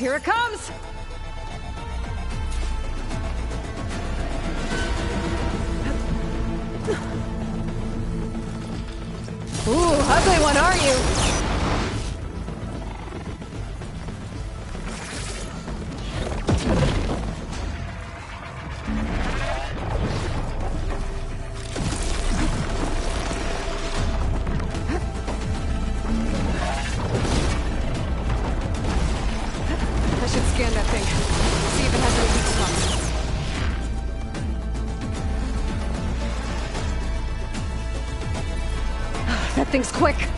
Here it comes! Ooh, ugly one, are you? I should scan that thing. See if it has any weak spots. That thing's quick!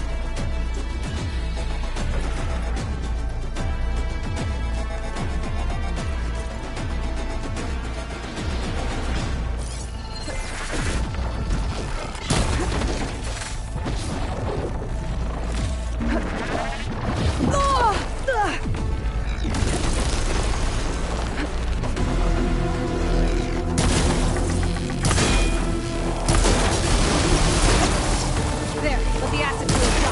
There, let the acid fluid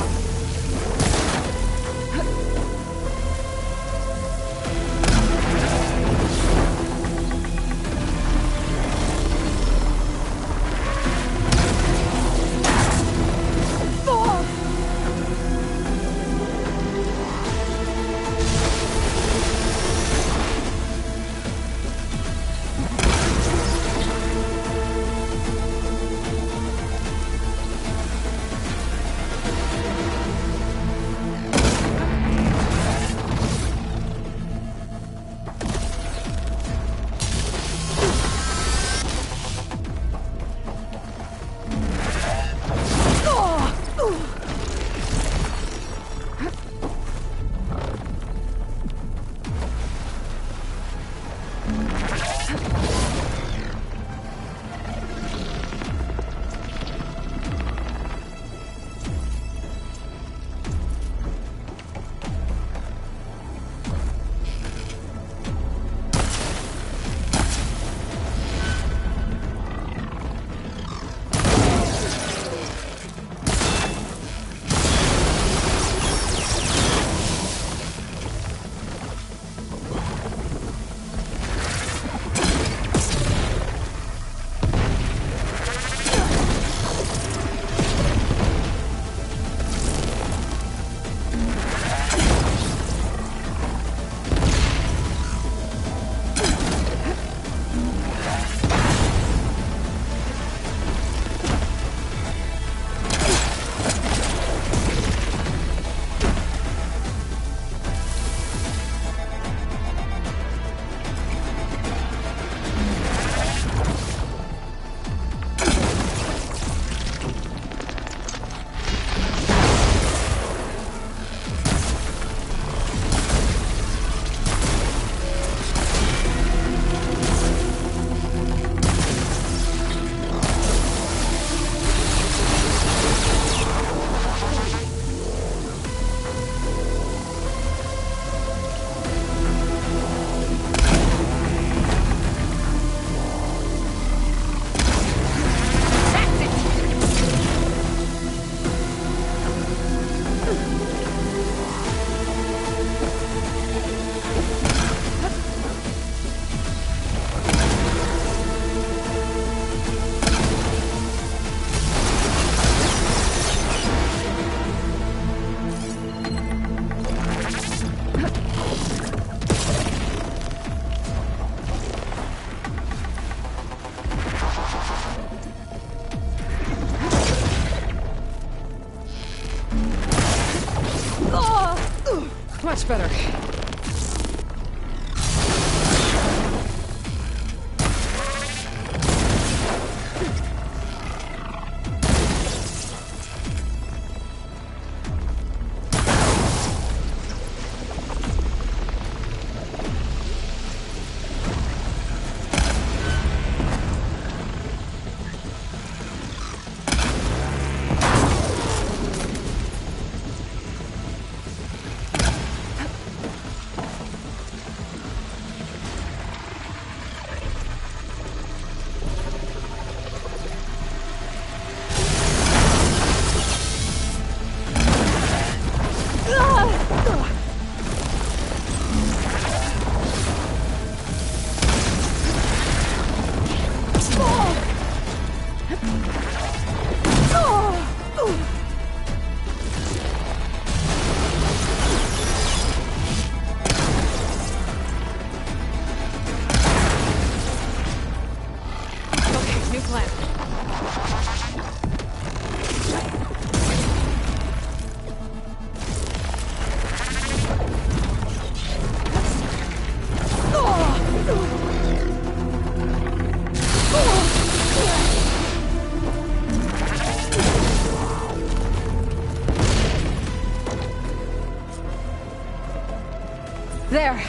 there.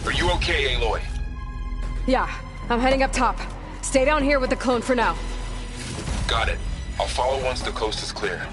Are you okay, Aloy? Yeah, I'm heading up top. Stay down here with the clone for now. Got it. I'll follow once the coast is clear.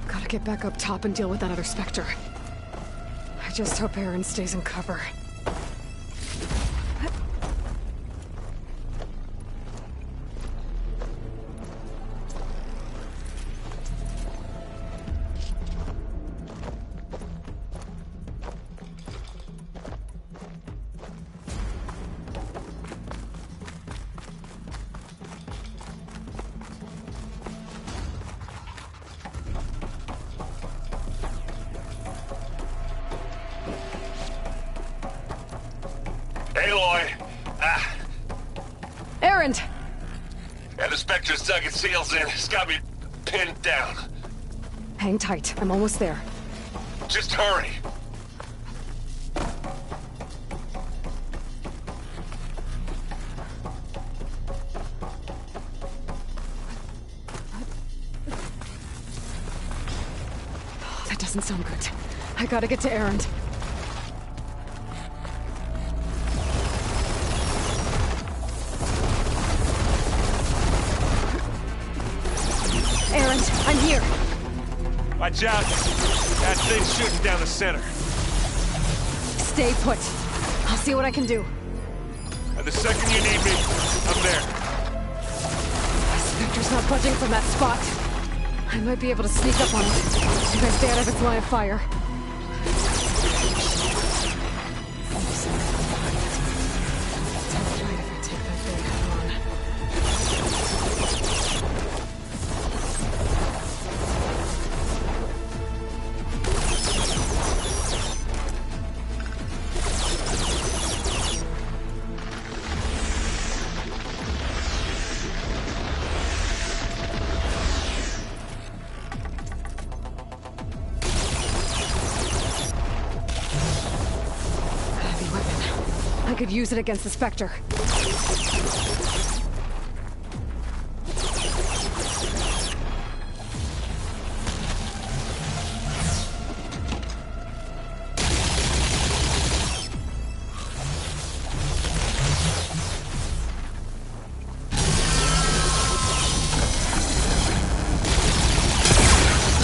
Gotta get back up top and deal with that other Spectre. I just hope Aaron stays in cover. Aloy! Aaron! Yeah, the Spectre's dug its heels in. It's got me pinned down. Hang tight. I'm almost there. Just hurry. That doesn't sound good. I gotta get to Aaron. Aaron, I'm here. Watch out! That thing's shooting down the center. Stay put. I'll see what I can do. And the second you need me, I'm there. Spectre's not budging from that spot. I might be able to sneak up on it if I stay out of its line of fire. Terrified if I take that thing head on. Heavy weapon. I could use it against the Spectre.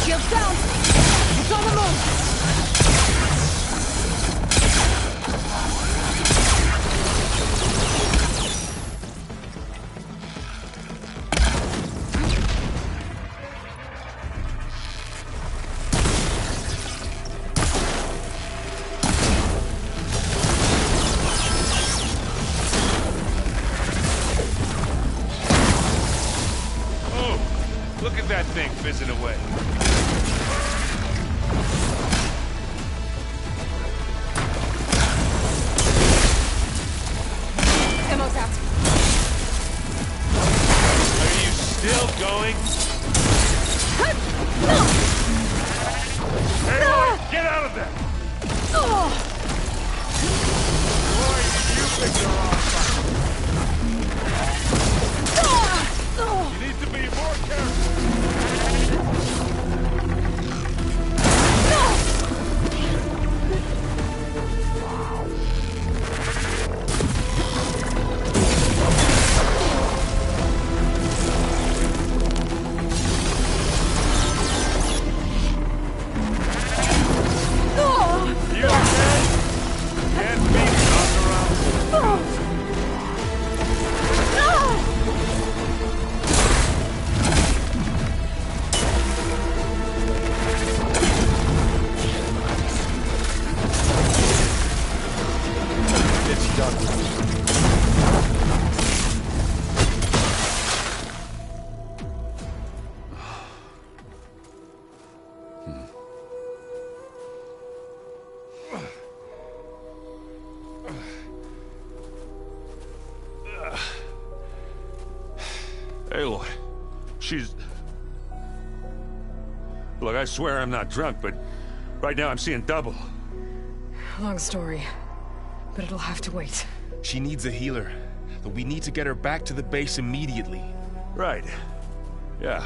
Shield down! It's on the move! Oh, look at that thing fizzing away. Ammo's out. Are you still going? Hey, Aloy, get out of there! Boy, you picked the wrong fight. You need to be more careful. You okay? Can't be knocked around. she's... Look, I swear I'm not drunk, but right now I'm seeing double. Long story, but it'll have to wait. She needs a healer, but we need to get her back to the base immediately. Right. Yeah.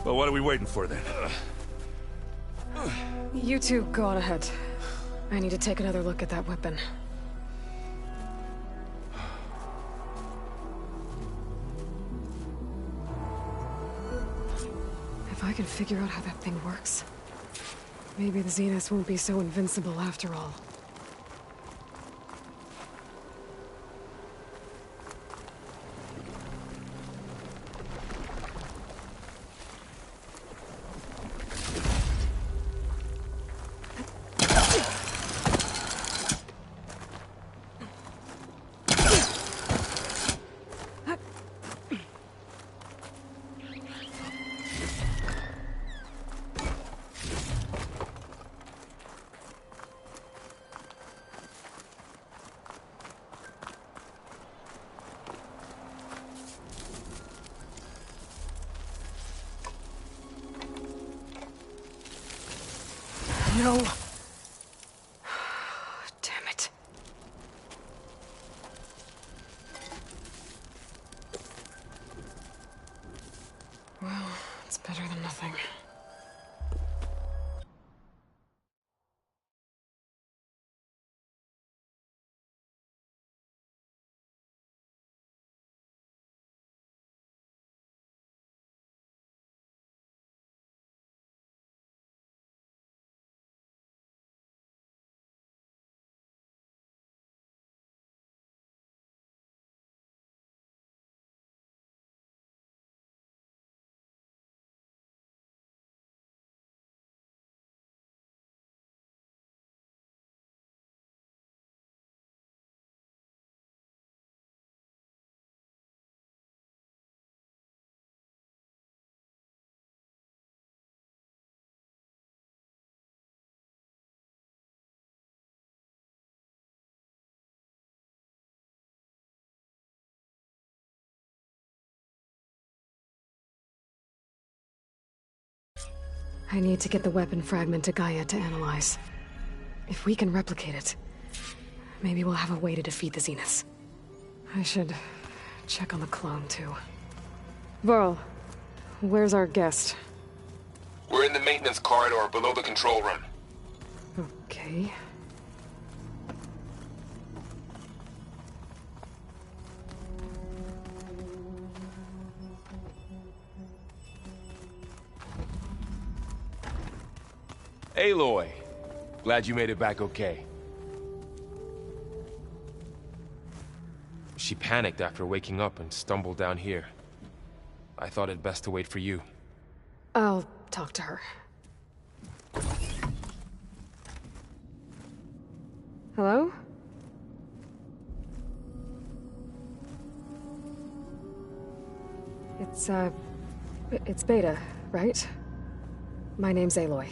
Well, what are we waiting for then? You two go on ahead. I need to take another look at that weapon. If I can figure out how that thing works, maybe the Zeniths won't be so invincible after all. No. Damn it. Well, it's better than nothing. I need to get the weapon fragment to Gaia to analyze. If we can replicate it, maybe we'll have a way to defeat the Zeniths. I should check on the clone, too. Varl, where's our guest? We're in the maintenance corridor below the control room. Okay. Aloy, glad you made it back okay. She panicked after waking up and stumbled down here. I thought it best to wait for you. I'll talk to her. Hello? It's Beta, right? My name's Aloy.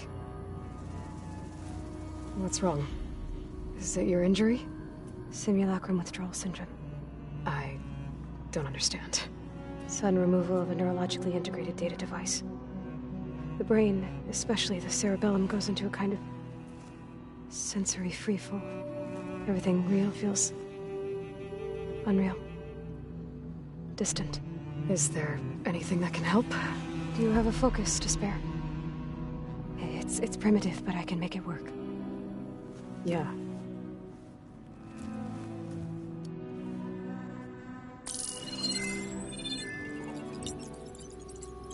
What's wrong? Is it your injury? Simulacrum withdrawal syndrome. I don't understand. Sudden removal of a neurologically integrated data device. The brain, especially the cerebellum, goes into a kind of sensory freefall. Everything real feels unreal. Distant. Is there anything that can help? Do you have a focus to spare? It's primitive, but I can make it work. Yeah.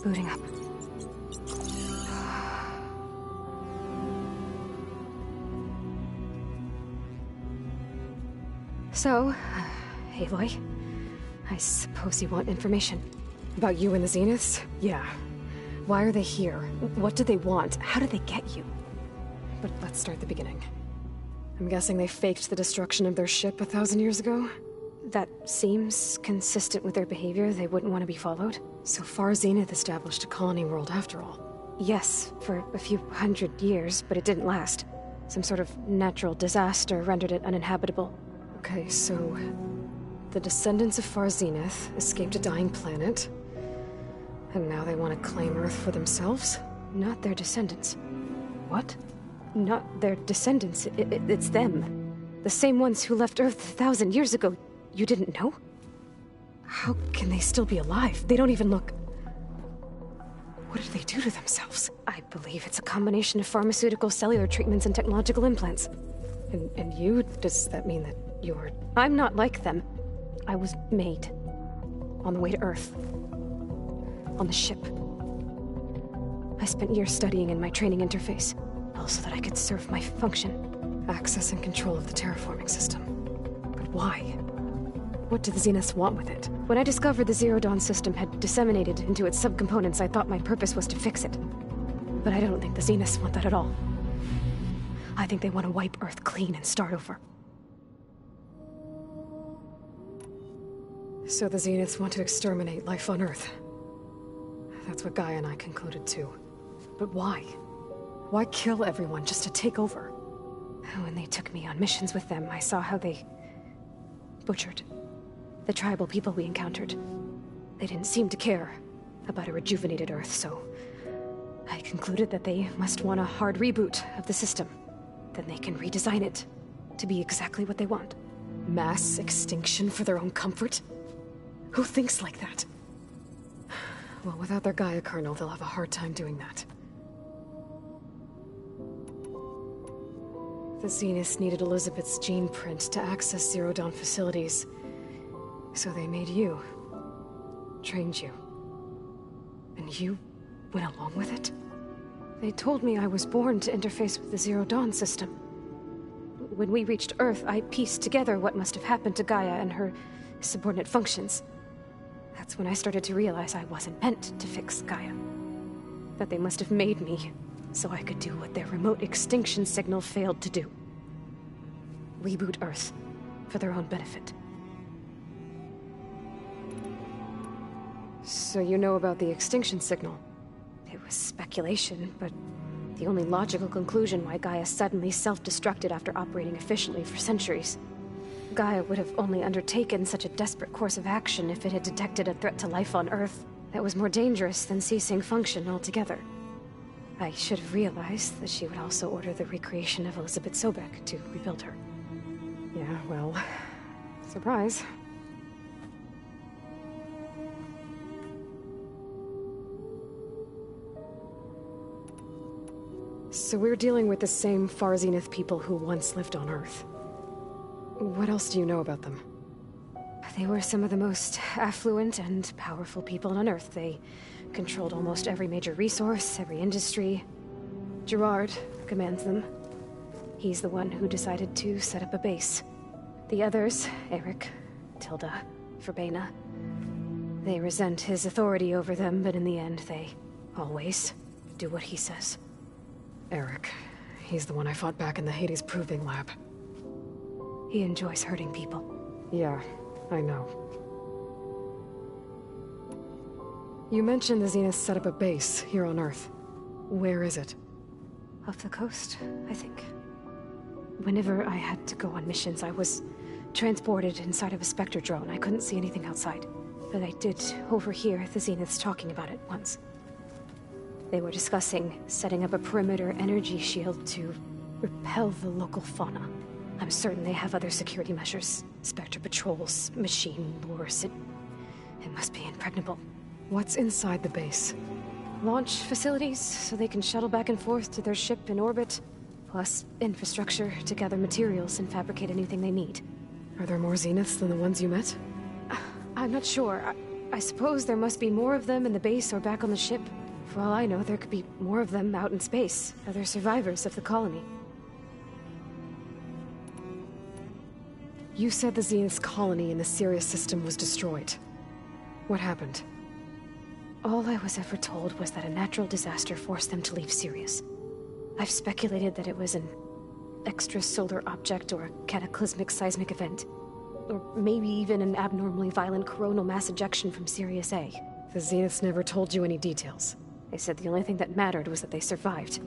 Booting up. So, Aloy, I suppose you want information. About you and the Zeniths? Yeah. Why are they here? What do they want? How did they get you? But let's start at the beginning. I'm guessing they faked the destruction of their ship 1,000 years ago? That seems consistent with their behavior. They wouldn't want to be followed. So far, Zenith established a colony world after all. Yes, for a few hundred years, but it didn't last. Some sort of natural disaster rendered it uninhabitable. Okay, so... the descendants of Far Zenith escaped a dying planet, And now they want to claim Earth for themselves? Not their descendants. What? Not their descendants. It's them. The same ones who left Earth 1,000 years ago. You didn't know? How can they still be alive? They don't even look... What did they do to themselves? I believe it's a combination of pharmaceutical, cellular treatments, and technological implants. And you? Does that mean that you're... I'm not like them. I was made. On the way to Earth. On the ship. I spent years studying in my training interface, all so that I could serve my function. Access and control of the terraforming system. But why? What do the Zeniths want with it? When I discovered the Zero Dawn system had disseminated into its subcomponents, I thought my purpose was to fix it. But I don't think the Zeniths want that at all. I think they want to wipe Earth clean and start over. So the Zeniths want to exterminate life on Earth. That's what Gaia and I concluded too. But why? Why kill everyone just to take over? When they took me on missions with them, I saw how they... butchered the tribal people we encountered. They didn't seem to care about a rejuvenated Earth, so... I concluded that they must want a hard reboot of the system. Then they can redesign it to be exactly what they want. Mass extinction for their own comfort? Who thinks like that? Well, without their Gaia kernel, they'll have a hard time doing that. The Zeniths needed Elizabeth's gene print to access Zero Dawn facilities. So they made you. Trained you. And you went along with it? They told me I was born to interface with the Zero Dawn system. When we reached Earth, I pieced together what must have happened to Gaia and her subordinate functions. That's when I started to realize I wasn't meant to fix Gaia. That they must have made me so I could do what their remote extinction signal failed to do. Reboot Earth for their own benefit. So you know about the extinction signal? It was speculation, but the only logical conclusion why Gaia suddenly self-destructed after operating efficiently for centuries. Gaia would have only undertaken such a desperate course of action if it had detected a threat to life on Earth that was more dangerous than ceasing function altogether. I should have realized that she would also order the recreation of Elizabeth Sobek to rebuild her. Yeah, well... surprise. So we're dealing with the same Far Zenith people who once lived on Earth. What else do you know about them? They were some of the most affluent and powerful people on Earth. They controlled almost every major resource, every industry. Gerard commands them. He's the one who decided to set up a base. The others, Eric, Tilda, Verbena, they resent his authority over them, but in the end, they always do what he says. Eric. He's the one I fought back in the Hades Proving Lab. He enjoys hurting people. Yeah, I know. You mentioned the Zeniths set up a base here on Earth. Where is it? Off the coast, I think. Whenever I had to go on missions, I was transported inside of a Spectre drone. I couldn't see anything outside. But I did overhear the Zeniths talking about it once. They were discussing setting up a perimeter energy shield to repel the local fauna. I'm certain they have other security measures. Spectre patrols, machine lures. It must be impregnable. What's inside the base? Launch facilities, so they can shuttle back and forth to their ship in orbit. Plus, infrastructure to gather materials and fabricate anything they need. Are there more Zeniths than the ones you met? I'm not sure. I suppose there must be more of them in the base or back on the ship. For all I know, there could be more of them out in space, other survivors of the colony. You said the Zenith's colony in the Sirius system was destroyed. What happened? All I was ever told was that a natural disaster forced them to leave Sirius. I've speculated that it was an extrasolar object or a cataclysmic seismic event. Or maybe even an abnormally violent coronal mass ejection from Sirius A. The Zeniths never told you any details. They said the only thing that mattered was that they survived.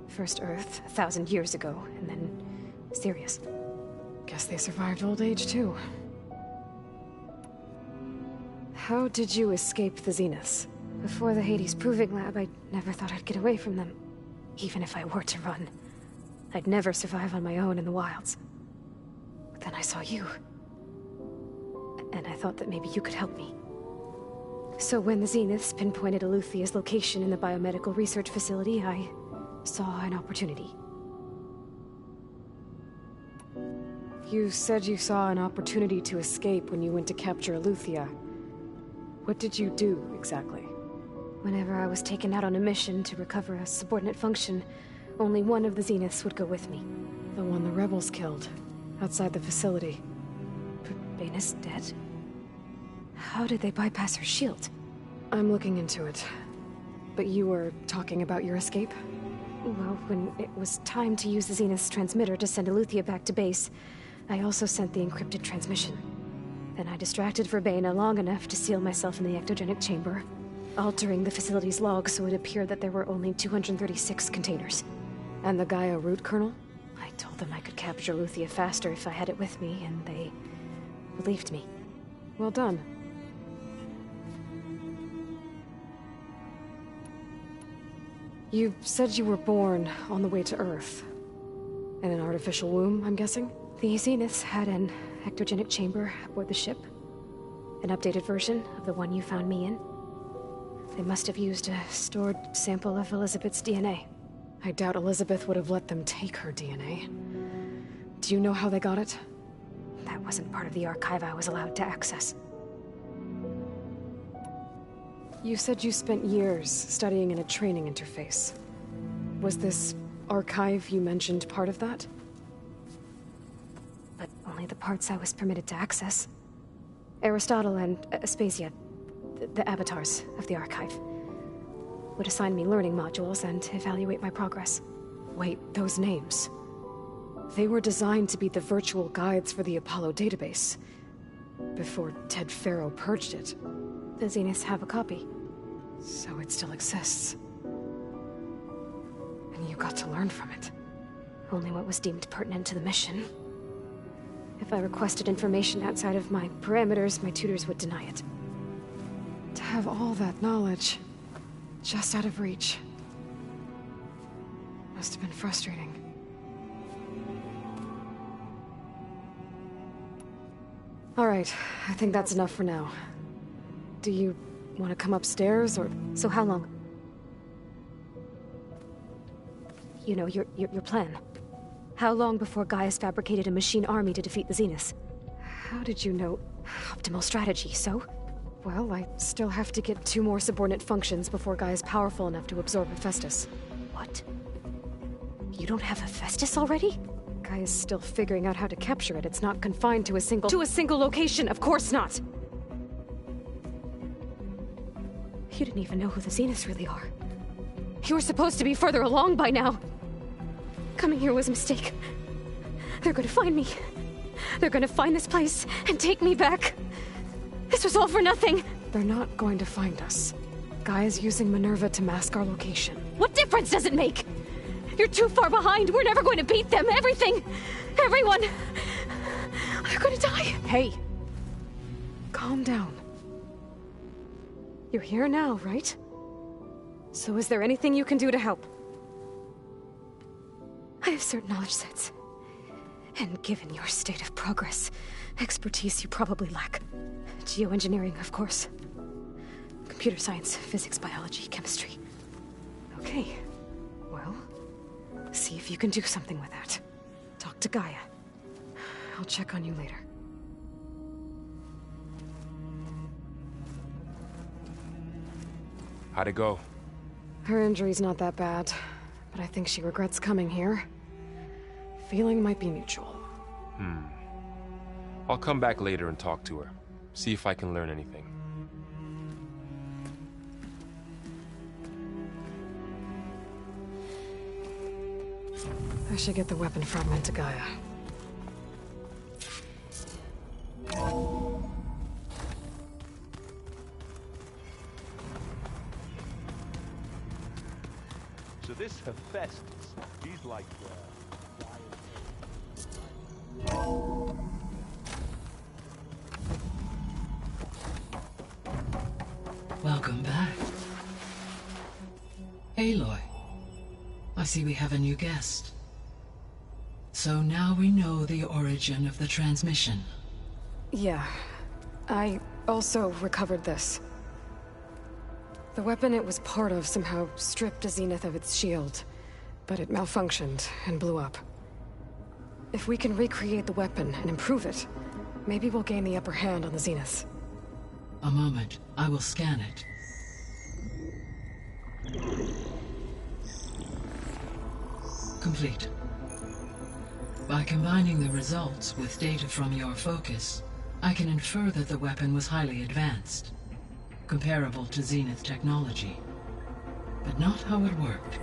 First Earth, 1,000 years ago, and then Sirius. Guess they survived old age, too. How did you escape the Zeniths? Before the Hades Proving Lab, I never thought I'd get away from them. Even if I were to run. I'd never survive on my own in the wilds. But then I saw you. And I thought that maybe you could help me. So when the Zeniths pinpointed Aletheia's location in the biomedical research facility, I saw an opportunity. You said you saw an opportunity to escape when you went to capture Aletheia. What did you do, exactly? Whenever I was taken out on a mission to recover a subordinate function, only one of the Zeniths would go with me. The one the rebels killed, outside the facility. But Baina's dead? How did they bypass her shield? I'm looking into it. But you were talking about your escape? Well, when it was time to use the Zenith's transmitter to send Aletheia back to base, I also sent the encrypted transmission. Then I distracted Verbena long enough to seal myself in the ectogenic chamber, altering the facility's log so it appeared that there were only 236 containers. And the Gaia root kernel? I told them I could capture Aletheia faster if I had it with me, and they believed me. Well done. You said you were born on the way to Earth. In an artificial womb, I'm guessing? The Zeniths had an ectogenic chamber aboard the ship. An updated version of the one you found me in. They must have used a stored sample of Elizabeth's DNA. I doubt Elizabeth would have let them take her DNA. Do you know how they got it? That wasn't part of the archive I was allowed to access. You said you spent years studying in a training interface. Was this archive you mentioned part of that? But only the parts I was permitted to access. Aristotle and Aspasia, the avatars of the archive, would assign me learning modules and evaluate my progress. Wait, those names. They were designed to be the virtual guides for the Apollo database, before Ted Faro purged it. The Zeniths have a copy. So it still exists. And you got to learn from it. Only what was deemed pertinent to the mission. If I requested information outside of my parameters, my tutors would deny it. To have all that knowledge, just out of reach. Must have been frustrating. All right, I think that's enough for now. Do you want to come upstairs, or...? So how long? You know, your plan. How long before Gaia's fabricated a machine army to defeat the Zeniths? How did you know? Optimal strategy, so? Well, I still have to get 2 more subordinate functions before Gaia's powerful enough to absorb Hephaestus. What? You don't have Hephaestus already? Gaia's still figuring out how to capture it. It's not confined to a single... To a single location! Of course not! You didn't even know who the Zeniths really are. You were supposed to be further along by now! Coming here was a mistake. They're gonna find me. They're gonna find this place and take me back. This was all for nothing. They're not going to find us. Gaia's using Minerva to mask our location. What difference does it make? You're too far behind. We're never going to beat them. Everything. Everyone. They're gonna die. Hey. Calm down. You're here now, right? So is there anything you can do to help? I have certain knowledge sets. And given your state of progress, expertise you probably lack. Geoengineering, of course. Computer science, physics, biology, chemistry. Okay. Well, see if you can do something with that. Talk to Gaia. I'll check on you later. How'd it go? Her injury's not that bad, but I think she regrets coming here. Feeling might be mutual. I'll come back later and talk to her. See if I can learn anything. I should get the weapon fragment to Gaia. So this Hephaestus, he's like, Welcome back. Aloy, I see we have a new guest. So now we know the origin of the transmission. Yeah. I also recovered this. The weapon it was part of somehow stripped Zenith of its shield, but it malfunctioned and blew up. If we can recreate the weapon and improve it, maybe we'll gain the upper hand on the Zeniths. A moment. I will scan it. Complete. By combining the results with data from your focus, I can infer that the weapon was highly advanced, comparable to Zenith technology. But not how it worked.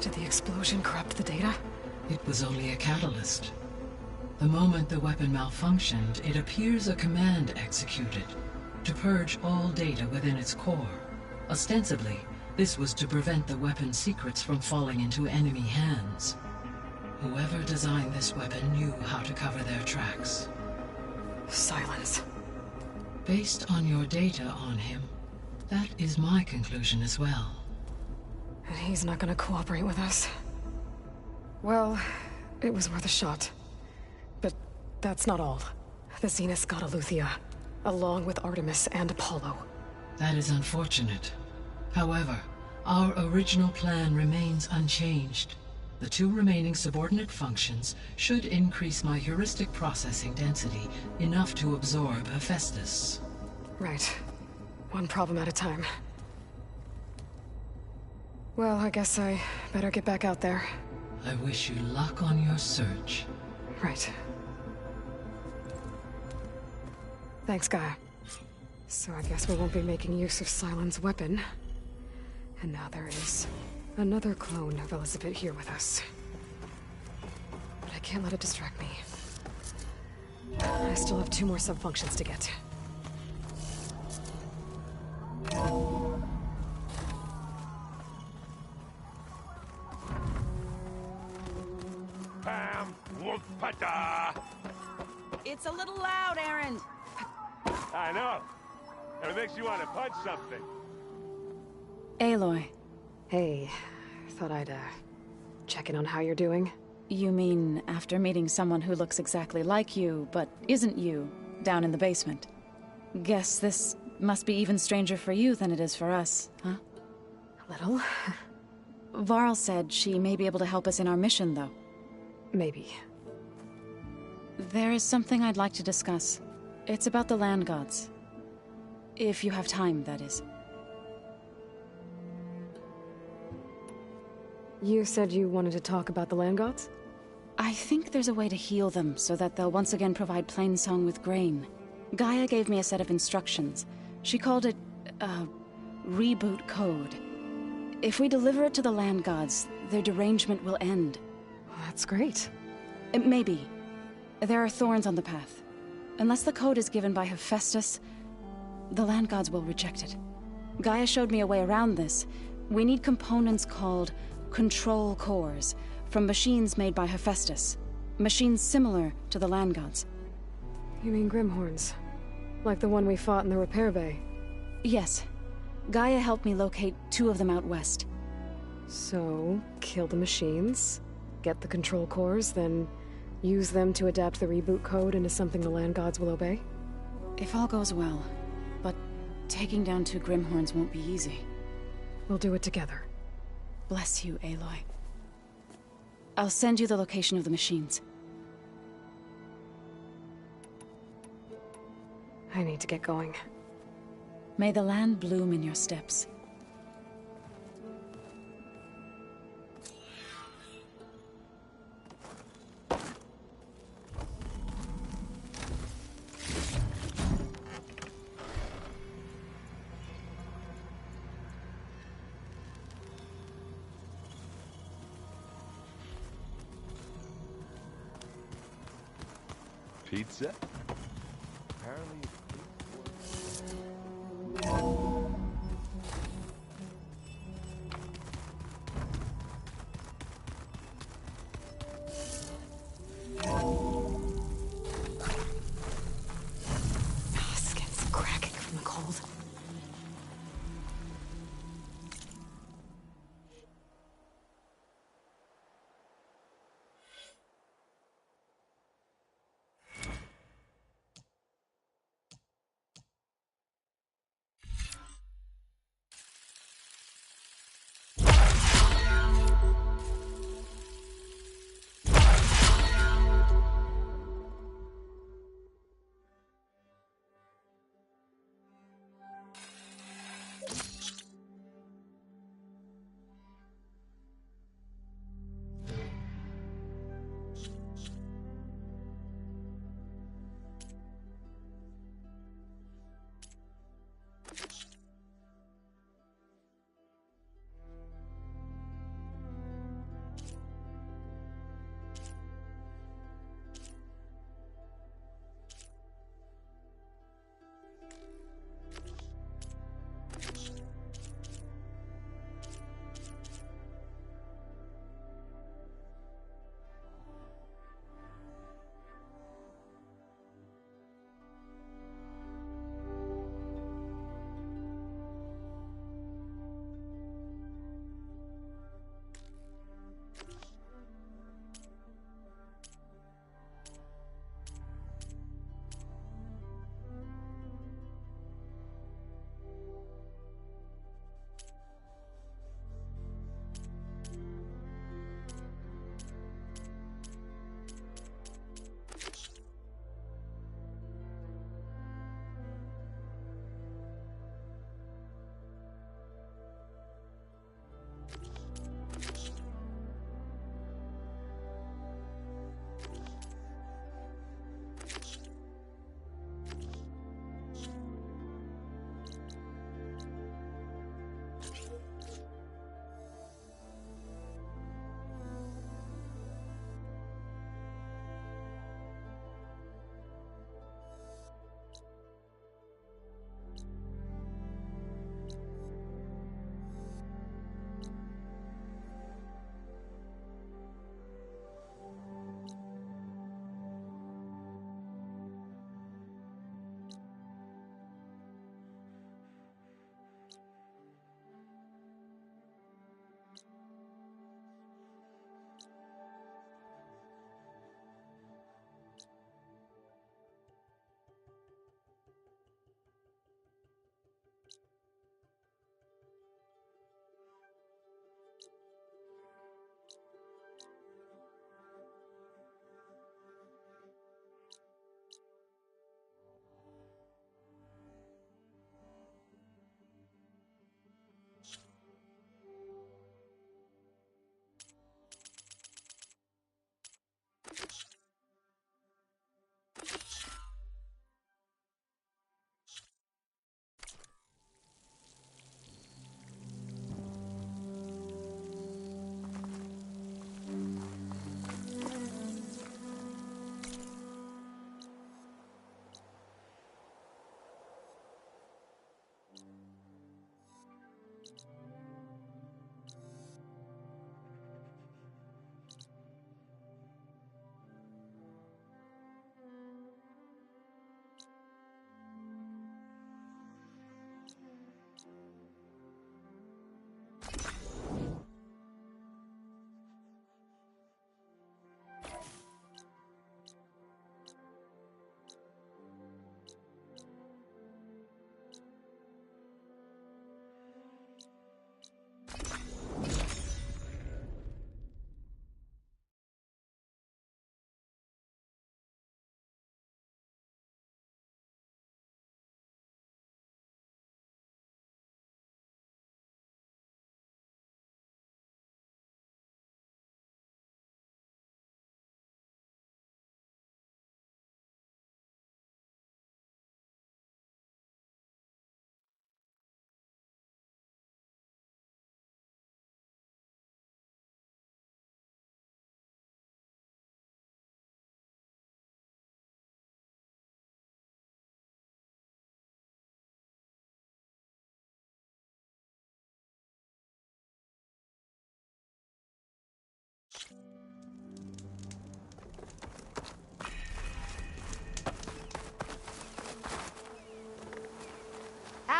Did the explosion corrupt the data? It was only a catalyst. The moment the weapon malfunctioned, it appears a command executed to purge all data within its core. Ostensibly, this was to prevent the weapon's secrets from falling into enemy hands. Whoever designed this weapon knew how to cover their tracks. Silence. Based on your data on him, that is my conclusion as well. And he's not gonna cooperate with us. Well, it was worth a shot. But that's not all. The Zeniths got Aletheia, along with Artemis and Apollo. That is unfortunate. However, our original plan remains unchanged. The two remaining subordinate functions should increase my heuristic processing density enough to absorb Hephaestus. Right. One problem at a time. Well, I guess I better get back out there. I wish you luck on your search. Right. Thanks, Gaia. So I guess we won't be making use of Sylens' weapon. And now there is another clone of Elizabeth here with us. But I can't let it distract me. I still have 2 more sub-functions to get. Pam, whoop, pata. It's a little loud, Aaron. I know. It makes you want to punch something. Aloy. Hey, thought I'd, check in on how you're doing. You mean after meeting someone who looks exactly like you, but isn't you, down in the basement? Guess this must be even stranger for you than it is for us, huh? A little. Varl said she may be able to help us in our mission, though. Maybe. There is something I'd like to discuss. It's about the land gods. If you have time, that is. You said you wanted to talk about the land gods? I think there's a way to heal them so that they'll once again provide Plainsong with grain. Gaia gave me a set of instructions. She called it, reboot code. If we deliver it to the land gods, their derangement will end. Well, that's great. Maybe. There are thorns on the path. Unless the code is given by Hephaestus, the land gods will reject it. Gaia showed me a way around this. We need components called control cores from machines made by Hephaestus. Machines similar to the land gods. You mean Grimhorns? Like the one we fought in the repair bay? Yes. Gaia helped me locate 2 of them out west. So, kill the machines, get the control cores, then use them to adapt the reboot code into something the land gods will obey? If all goes well. But taking down 2 Grimhorns won't be easy. We'll do it together. Bless you, Aloy. I'll send you the location of the machines. I need to get going. May the land bloom in your steps. Pizza? Apparently. Skin's cracking from the cold.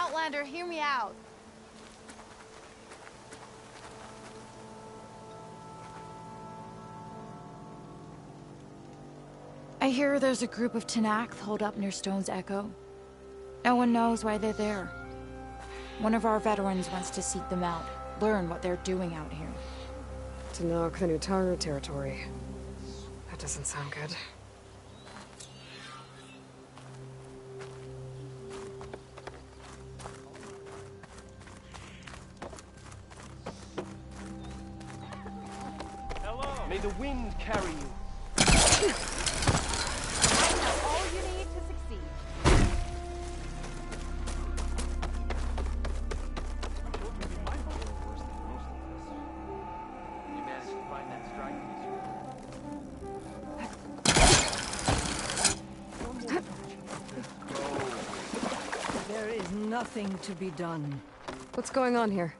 Outlander, hear me out. I hear there's a group of Tenakth holed up near Stone's Echo. No one knows why they're there. One of our veterans wants to seek them out, learn what they're doing out here. Tenakth, the Utaru territory. That doesn't sound good. May the wind carry you. All you need to succeed. You managed to find that strike piece. There is nothing to be done. What's going on here?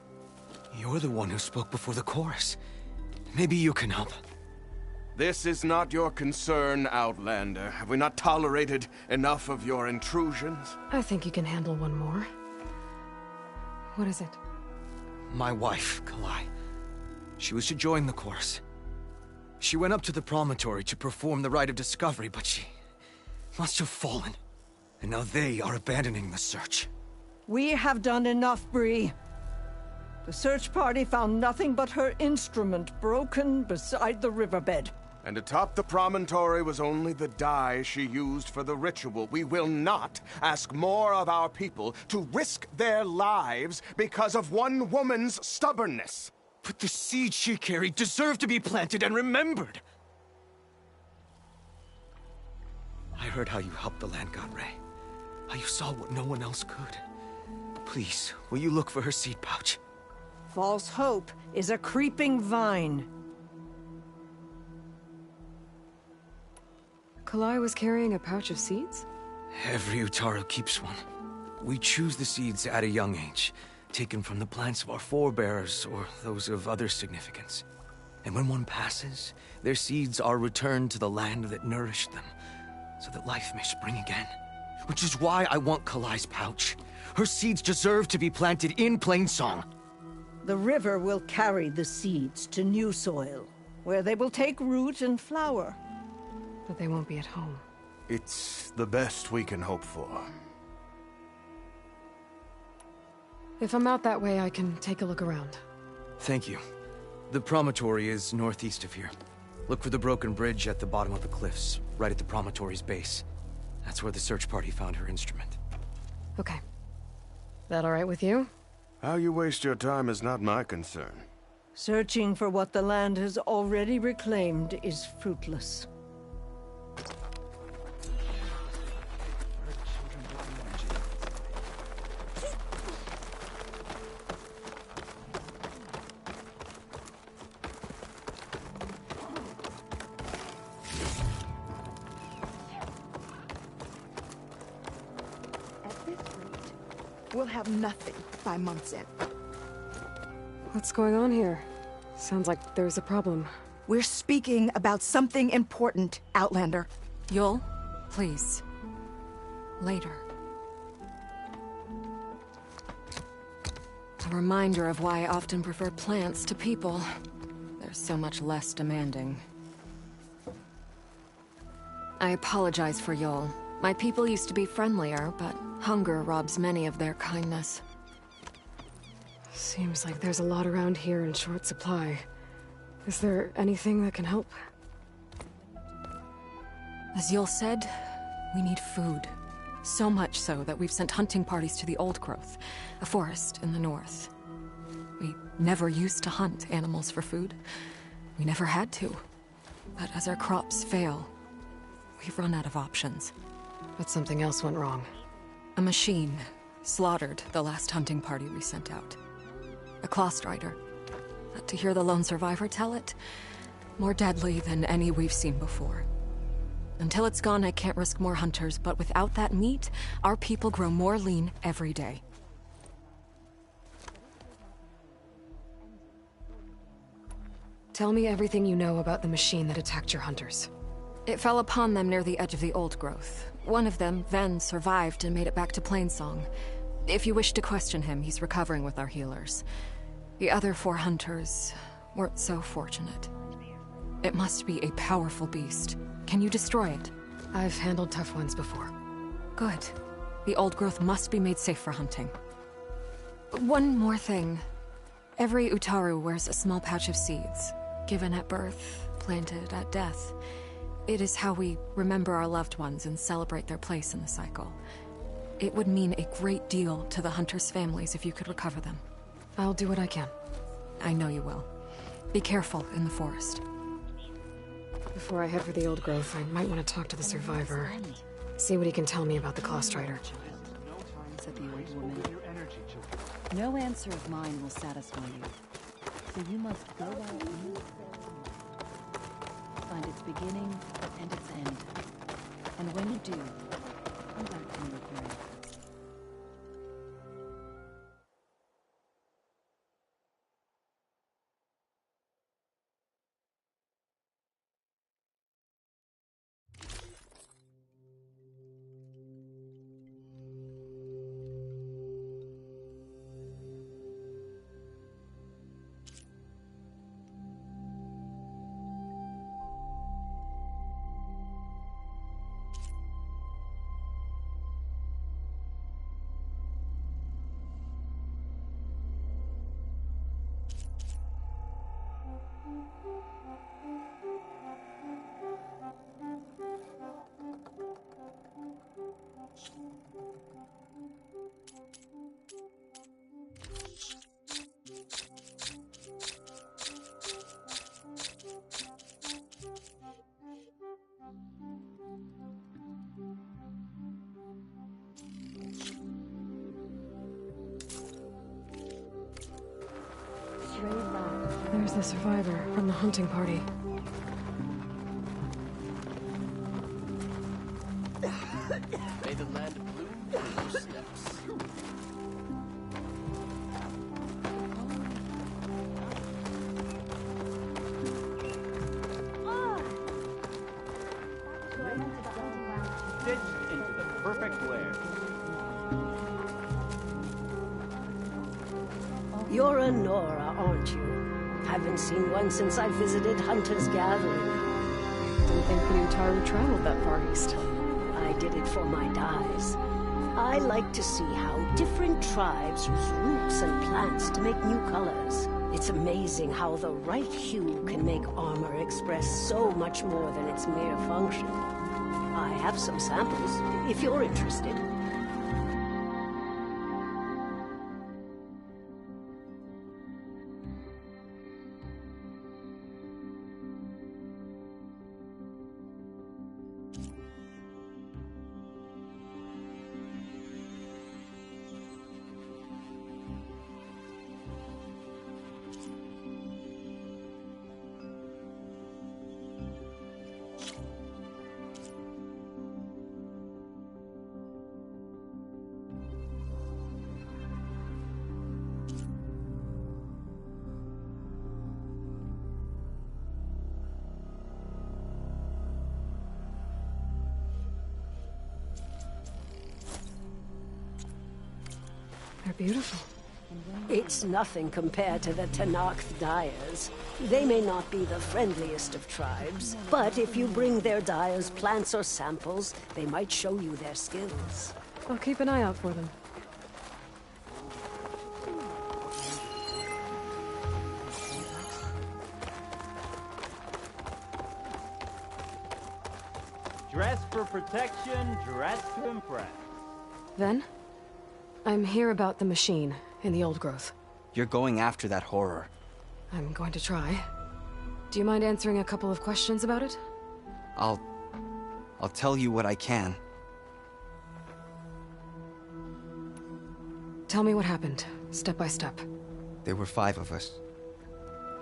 You're the one who spoke before the chorus. Maybe you can help. This is not your concern, Outlander. Have we not tolerated enough of your intrusions? I think you can handle one more. What is it? My wife, Kalai. She was to join the chorus. She went up to the promontory to perform the rite of discovery, but she must have fallen. And now they are abandoning the search. We have done enough, Bree. The search party found nothing but her instrument broken beside the riverbed. And atop the promontory was only the dye she used for the ritual. We will not ask more of our people to risk their lives because of one woman's stubbornness. But the seed she carried deserved to be planted and remembered. I heard how you helped the land god Ray. How you saw what no one else could. Please, will you look for her seed pouch? False hope is a creeping vine. Kalai was carrying a pouch of seeds? Every Utaru keeps one. We choose the seeds at a young age, taken from the plants of our forebears or those of other significance. And when one passes, their seeds are returned to the land that nourished them, so that life may spring again. Which is why I want Kalai's pouch. Her seeds deserve to be planted in Plainsong. The river will carry the seeds to new soil, where they will take root and flower. But they won't be at home. It's the best we can hope for. If I'm out that way, I can take a look around. Thank you. The promontory is northeast of here. Look for the broken bridge at the bottom of the cliffs, right at the promontory's base. That's where the search party found her instrument. Okay. That all right with you? How you waste your time is not my concern. Searching for what the land has already reclaimed is fruitless. We'll have nothing by month's end. What's going on here? Sounds like there's a problem. We're speaking about something important, Outlander. Yul, please. Later. A reminder of why I often prefer plants to people. They're so much less demanding. I apologize for Yul. My people used to be friendlier, but hunger robs many of their kindness. Seems like there's a lot around here in short supply. Is there anything that can help? As Yul said, we need food. So much so that we've sent hunting parties to the Old Growth, a forest in the north. We never used to hunt animals for food. We never had to. But as our crops fail, we've run out of options. But something else went wrong. A machine slaughtered the last hunting party we sent out. A claw strider. But to hear the lone survivor tell it, more deadly than any we've seen before. Until it's gone, I can't risk more hunters, but without that meat, our people grow more lean every day. Tell me everything you know about the machine that attacked your hunters. It fell upon them near the edge of the Old Growth. One of them, Ven, survived and made it back to Plainsong. If you wish to question him, he's recovering with our healers. The other 4 hunters weren't so fortunate. It must be a powerful beast. Can you destroy it? I've handled tough ones before. Good. The old growth must be made safe for hunting. One more thing. Every Utaru wears a small pouch of seeds, given at birth, planted at death. It is how we remember our loved ones and celebrate their place in the cycle. It would mean a great deal to the hunters' families if you could recover them. I'll do what I can. I know you will. Be careful in the forest. Before I head for the old growth, I might want to talk to the survivor. See what he can tell me about the Claw Strider. Said the old woman. No answer of mine will satisfy you. So you must go out and find its beginning and its end. And when you do, come back to me with your answers. There's the survivor from the hunting party. May the land bloom for your steps. Stitched into the perfect wear. You're a Nora, aren't you? Haven't seen one since I visited Hunter's Gathering. Didn't think the Utaru traveled that far east. I did it for my dyes. I like to see how different tribes use roots and plants to make new colors. It's amazing how the right hue can make armor express so much more than its mere function. I have some samples, if you're interested. They're beautiful. It's nothing compared to the Tenakth dyers. They may not be the friendliest of tribes, but if you bring their dyers plants or samples, they might show you their skills. I'll keep an eye out for them. Dress for protection, dress to impress. Then? I'm here about the machine in the old growth. You're going after that horror. I'm going to try. Do you mind answering a couple of questions about it? I'll tell you what I can. Tell me what happened, step by step. There were 5 of us,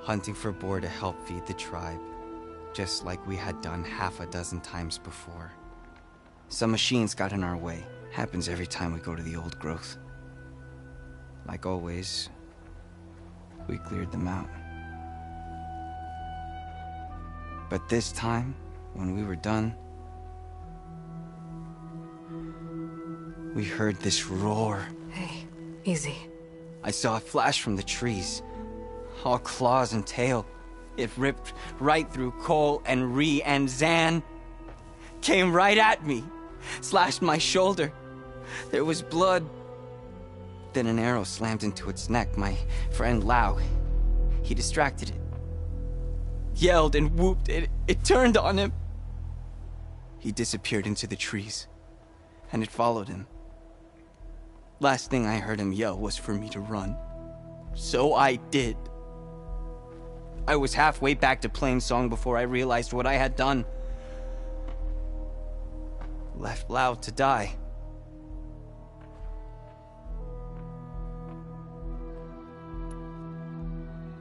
hunting for boar to help feed the tribe, just like we had done half a dozen times before. Some machines got in our way. Happens every time we go to the old growth. Like always, we cleared them out. But this time, when we were done, we heard this roar. Hey, easy. I saw a flash from the trees. All claws and tail. It ripped right through Cole and Ree, and Zan came right at me. Slashed my shoulder. There was blood. Then an arrow slammed into its neck. My friend Lau, he distracted it. Yelled and whooped. It turned on him. He disappeared into the trees, and it followed him. Last thing I heard him yell was for me to run. So I did. I was halfway back to Plainsong before I realized what I had done. Left Lau to die.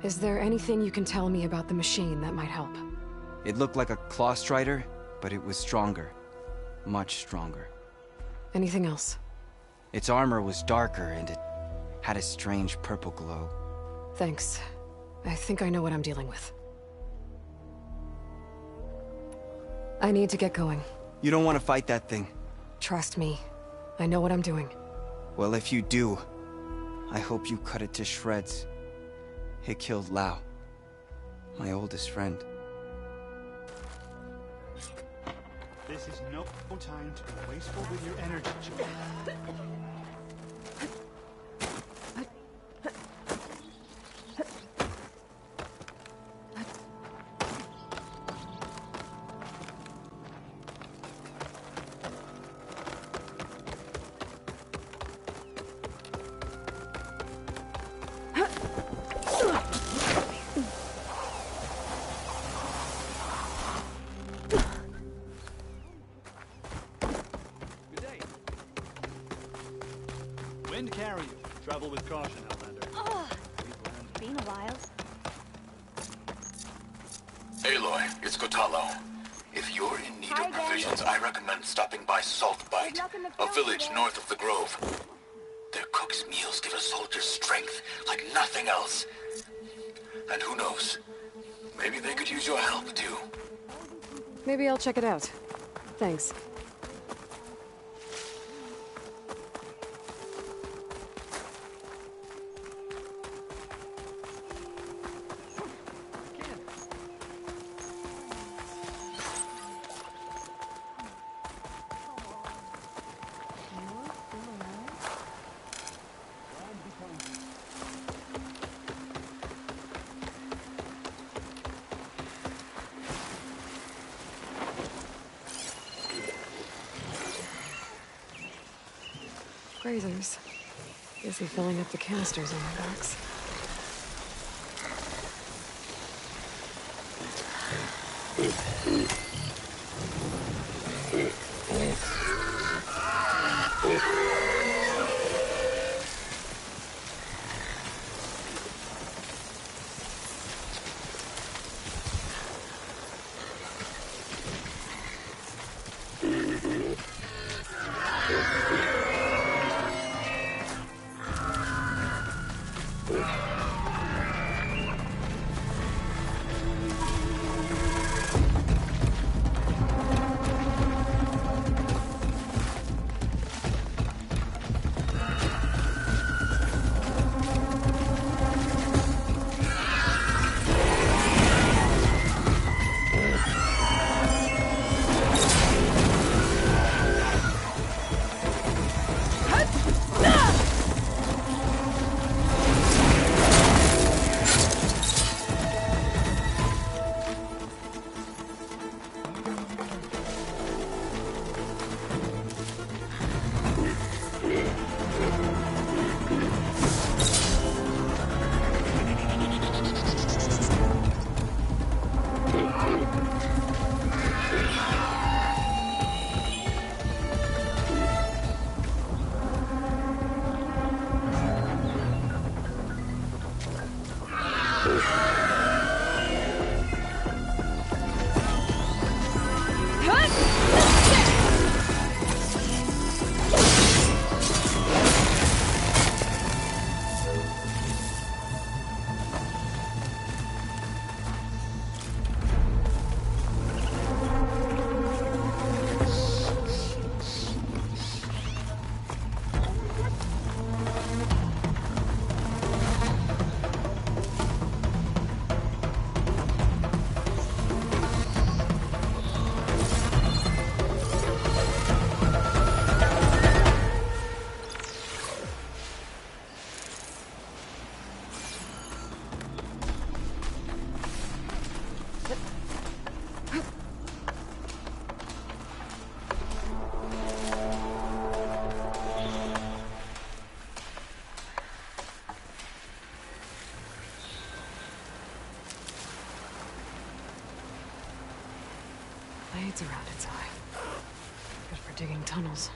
Is there anything you can tell me about the machine that might help? It looked like a claw strider, but it was stronger. Much stronger. Anything else? Its armor was darker, and it had a strange purple glow. Thanks. I think I know what I'm dealing with. I need to get going. You don't want to fight that thing. Trust me. I know what I'm doing. Well, if you do, I hope you cut it to shreds. It killed Lau, my oldest friend. This is no time to be wasteful with your energy, children. Wind carry you. Travel with caution, Outlander. Oh, been a while. Aloy, it's Kotallo. If you're in need of provisions, I recommend stopping by Saltbite, a village north of the Grove. Their cook's meals give a soldier's strength like nothing else. And who knows, maybe they could use your help too. Maybe I'll check it out. Thanks. Grazers. Busy filling up the canisters on their backs. That's a rabbit's eye. Good for digging tunnels.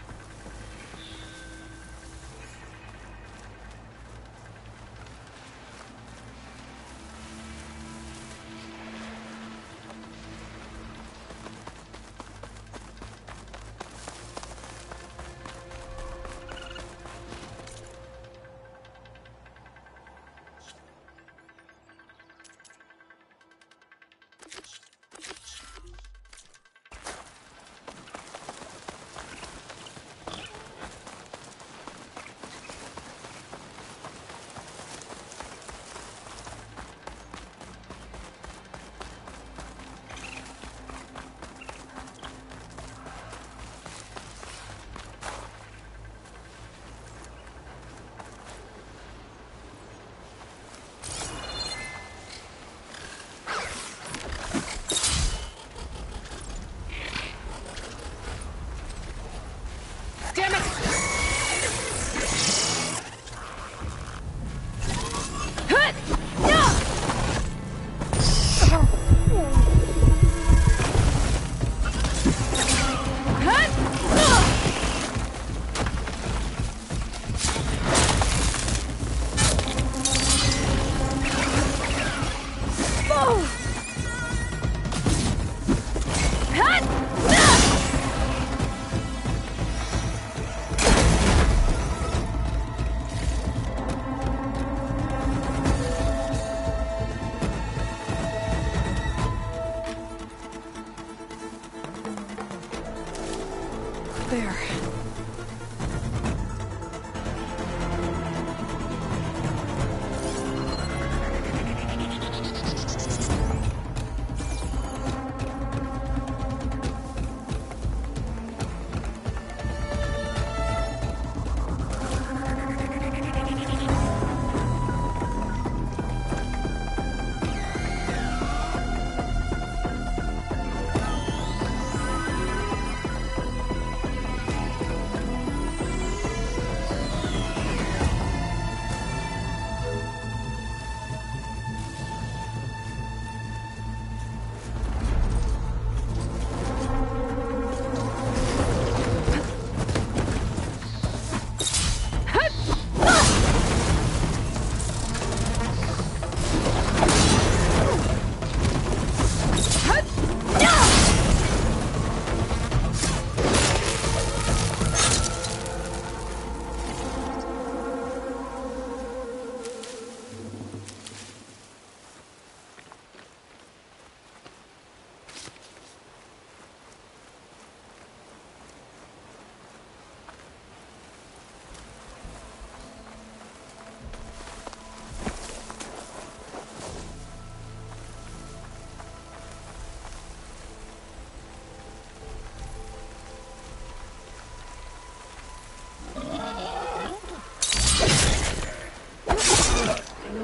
There.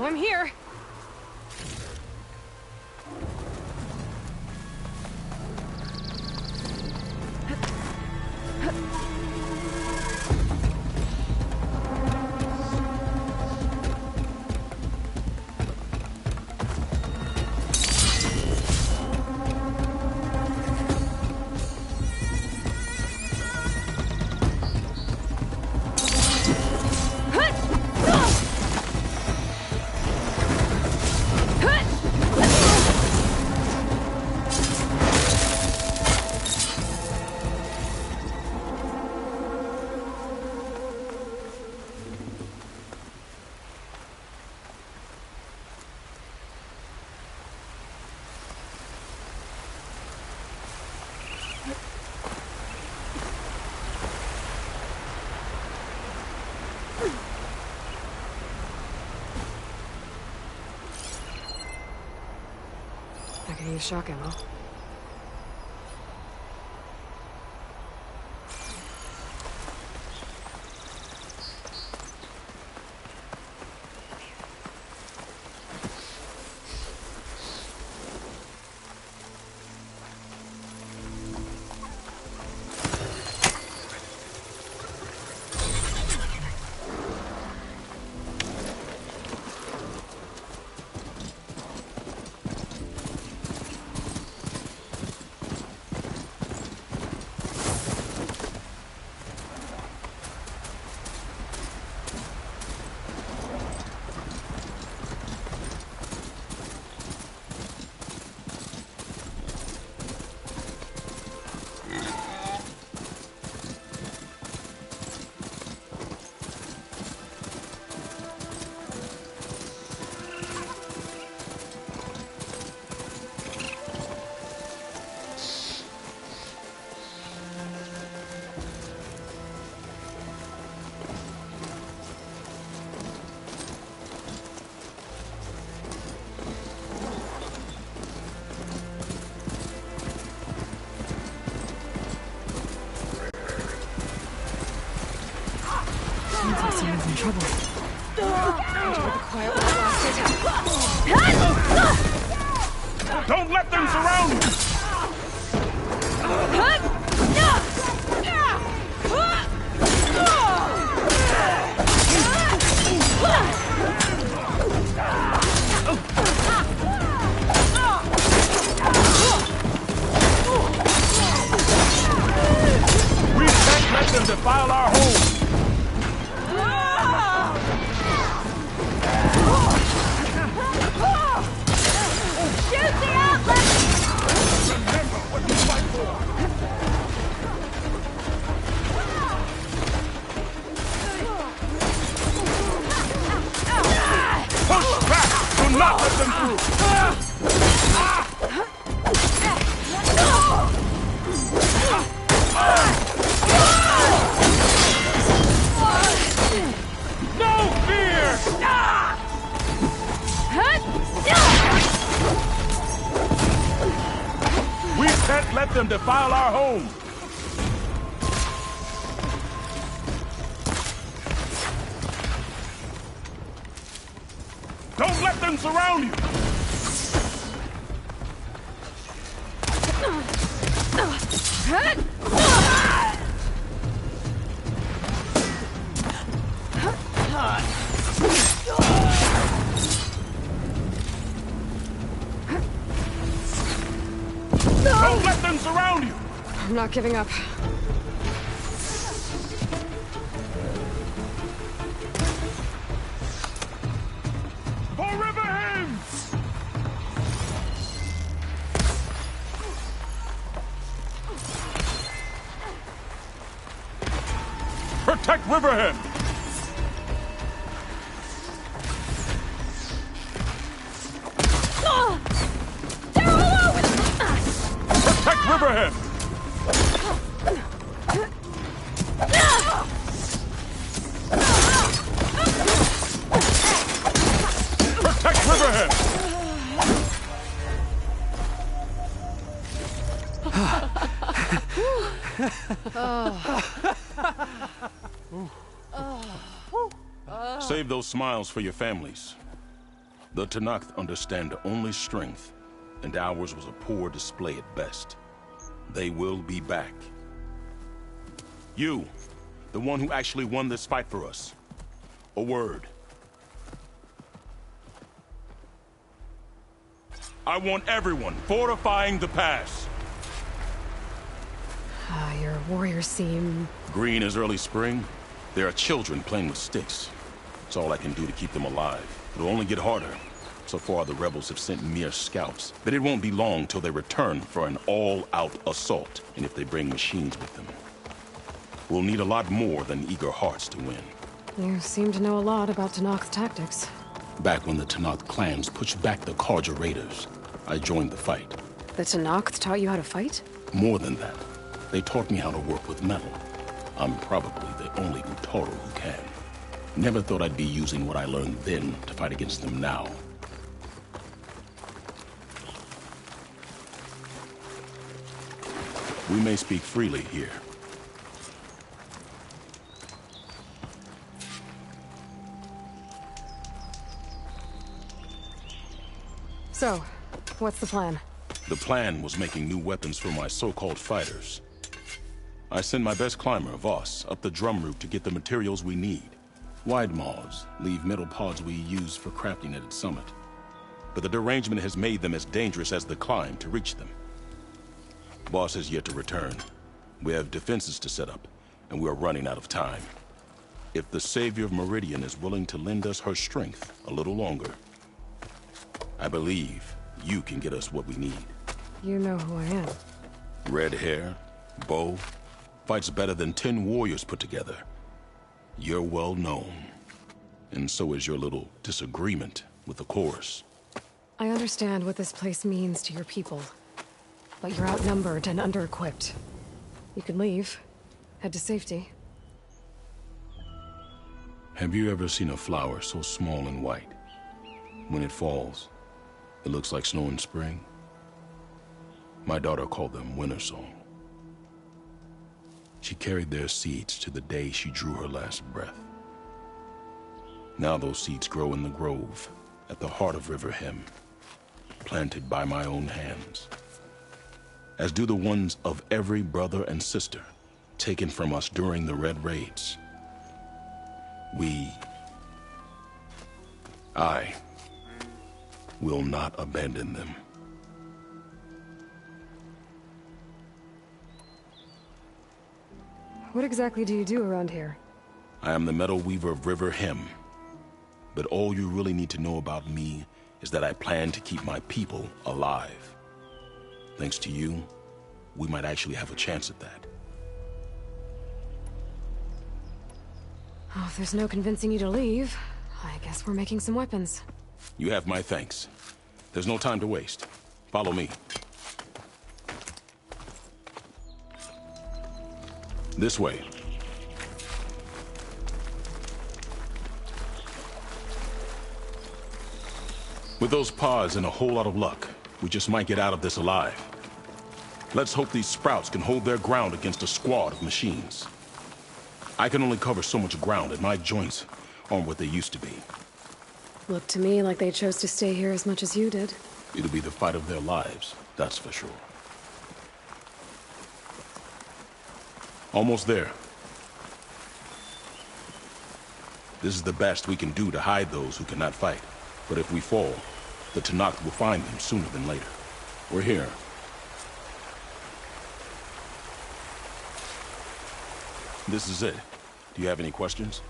I'm here. I can use shock ammo. man's in trouble. Enjoy the quiet while it lasted. Don't let them surround you! We can't let them defile our home! Shoot the outlet! Remember what you fight for! Push back! Do not let them through! No fear! We can't let them defile our home! Don't let them surround you! Don't let them surround you! I'm not giving up. For Riverhand! Protect Riverhead! Protect Riverhead! Protect Riverhead! Save those smiles for your families. The Tenakth understand only strength, and ours was a poor display at best. They will be back. You, the one who actually won this fight for us. A word. I want everyone fortifying the pass. Your warriors seem... Green as early spring. There are children playing with sticks. It's all I can do to keep them alive. It'll only get harder. So far, the rebels have sent mere scouts, but it won't be long till they return for an all-out assault, and if they bring machines with them. We'll need a lot more than eager hearts to win. You seem to know a lot about Tenakth's tactics. Back when the Tenakth clans pushed back the Carja raiders, I joined the fight. The Tenakth taught you how to fight? More than that, they taught me how to work with metal. I'm probably the only Utaru who can. Never thought I'd be using what I learned then to fight against them now. We may speak freely here. So, what's the plan? The plan was making new weapons for my so-called fighters. I send my best climber, Voss, up the drum route to get the materials we need. Wide maws leave metal pods we use for crafting at its summit. But the derangement has made them as dangerous as the climb to reach them. Boss has yet to return. We have defenses to set up, and we are running out of time. If the Savior of Meridian is willing to lend us her strength a little longer, I believe you can get us what we need. You know who I am. Red hair, bow, fights better than 10 warriors put together. You're well known. And so is your little disagreement with the chorus. I understand what this place means to your people. But you're outnumbered and under-equipped. You can leave. Head to safety. Have you ever seen a flower so small and white? When it falls, it looks like snow in spring. My daughter called them winter song. She carried their seeds to the day she drew her last breath. Now those seeds grow in the grove, at the heart of River Hem, planted by my own hands. As do the ones of every brother and sister taken from us during the Red Raids. I will not abandon them. What exactly do you do around here? I am the Metal Weaver of River Hem. But all you really need to know about me is that I plan to keep my people alive. Thanks to you, we might actually have a chance at that. Oh, if there's no convincing you to leave, I guess we're making some weapons. You have my thanks. There's no time to waste. Follow me. This way. With those pods and a whole lot of luck, we just might get out of this alive. Let's hope these sprouts can hold their ground against a squad of machines. I can only cover so much ground, and my joints aren't what they used to be. Looked to me like they chose to stay here as much as you did. It'll be the fight of their lives, that's for sure. Almost there. This is the best we can do to hide those who cannot fight. But if we fall, the Tenakth will find them sooner than later. We're here. This is it. Do you have any questions?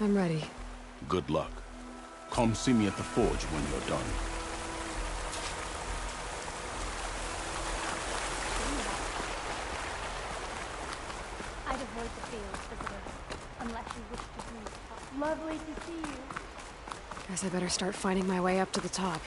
I'm ready. Good luck. Come see me at the forge when you're done. I'd avoid the field, visitor, unless you wish to do. Lovely to see you. Guess I better start finding my way up to the top.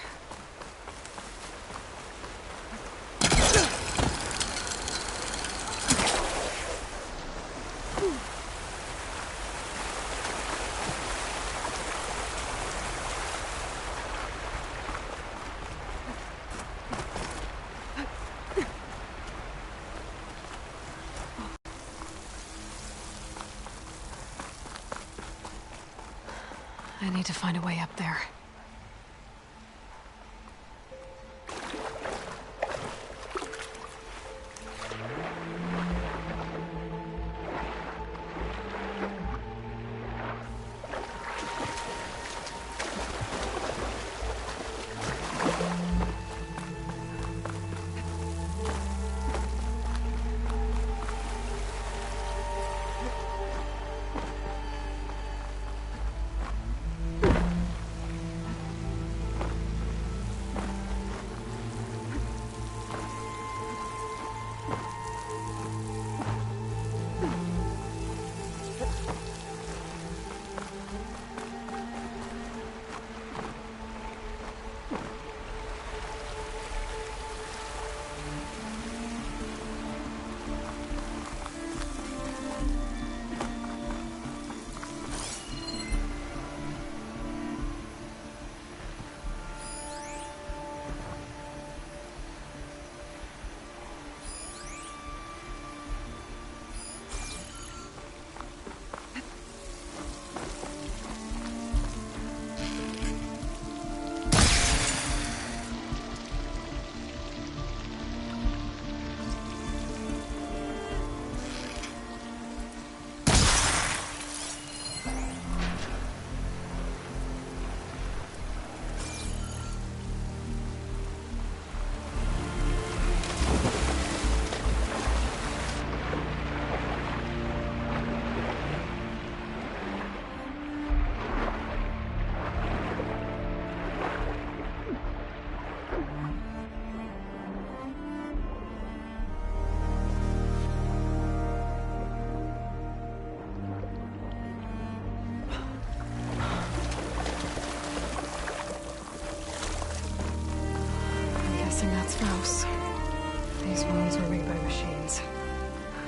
I need to find a way up there. That's Faust. These wounds were made by machines.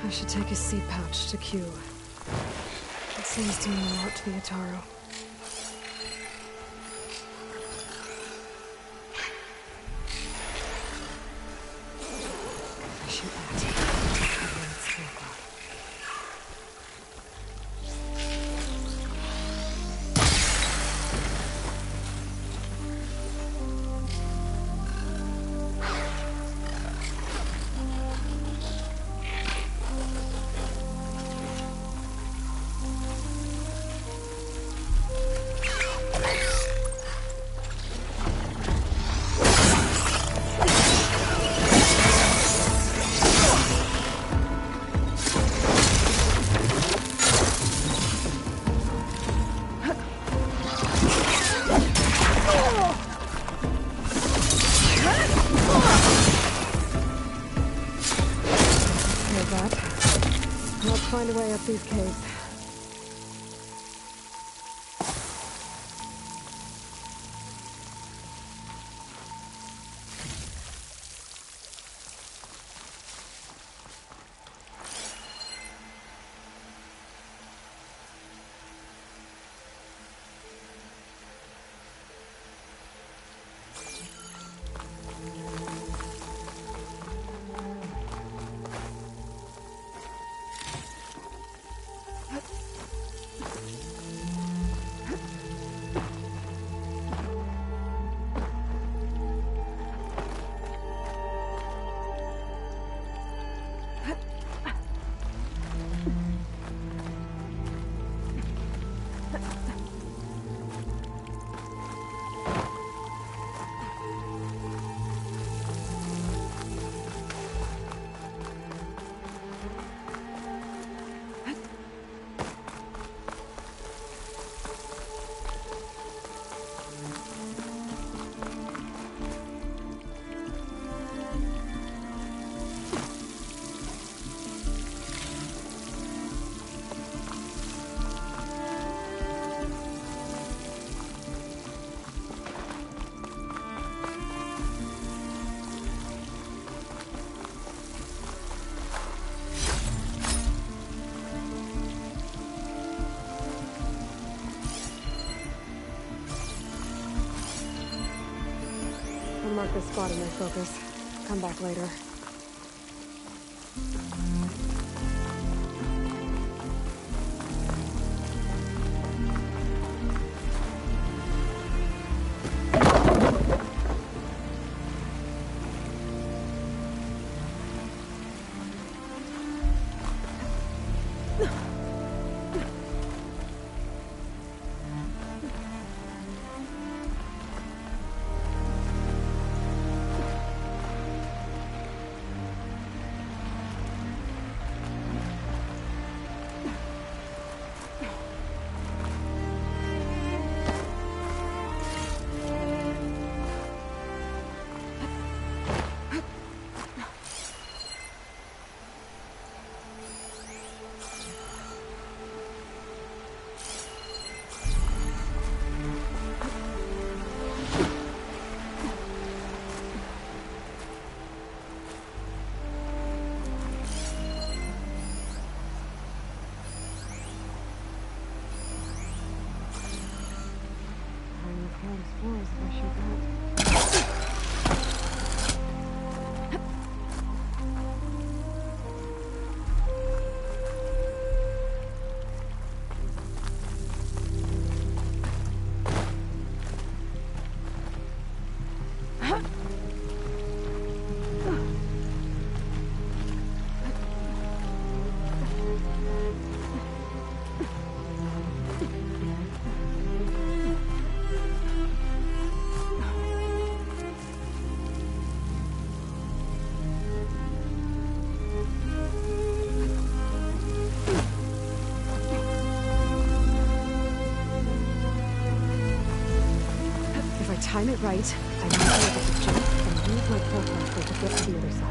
I should take his seed pouch to Q. It seems to mean a lot to the Ataru. I should act. It's 3 o'clock. find a way up these caves. Mark this spot in their focus. Come back later. Time it right, I might be able to jump and use my portal to get to the other side.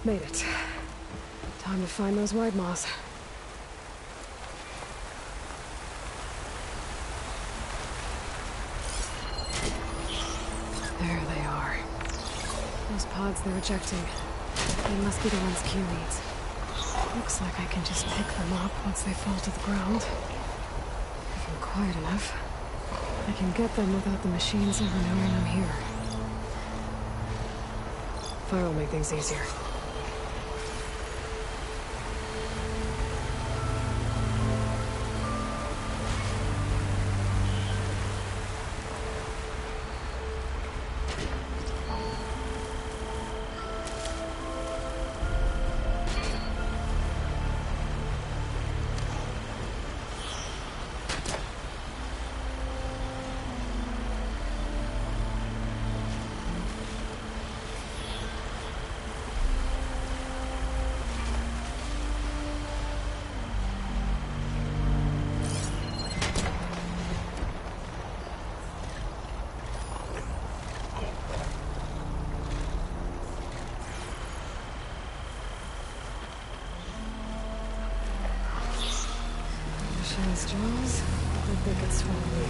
Made it. Time to find those wide maws. There they are. Those pods they're ejecting. They must be the ones Q needs. Looks like I can just pick them up once they fall to the ground. If I'm quiet enough, I can get them without the machines ever knowing I'm here. Fire will make things easier. Shell's jaws, like they could swallow me.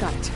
Got it.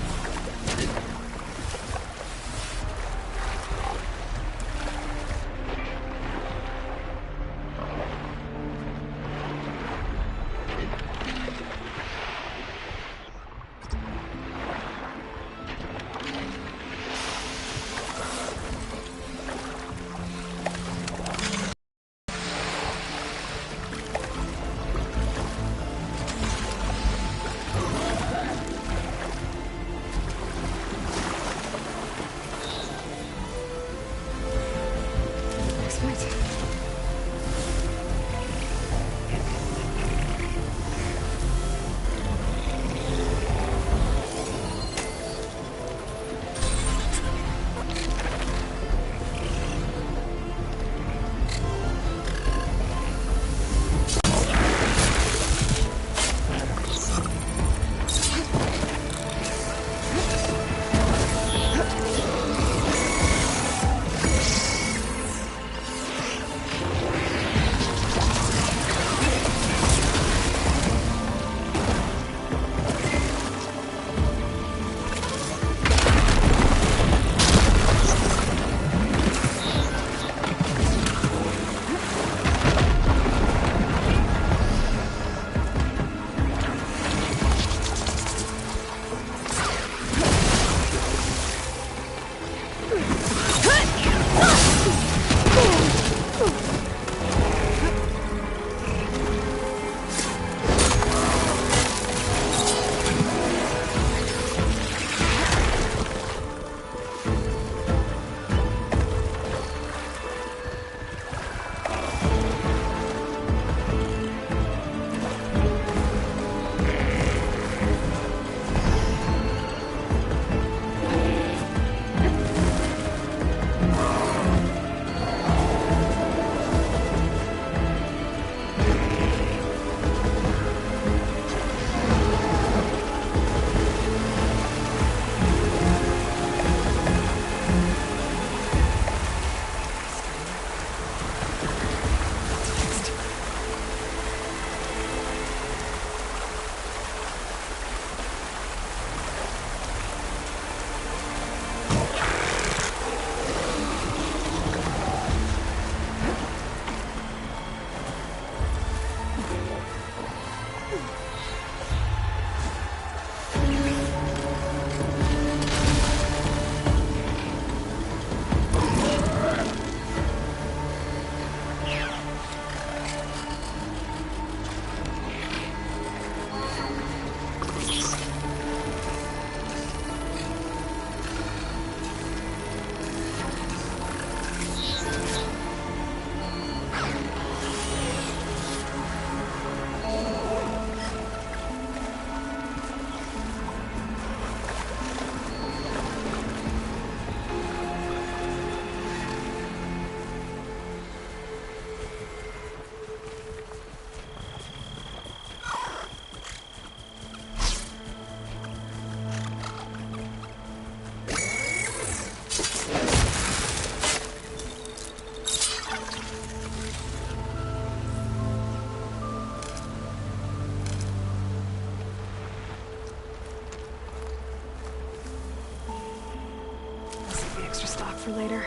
For later.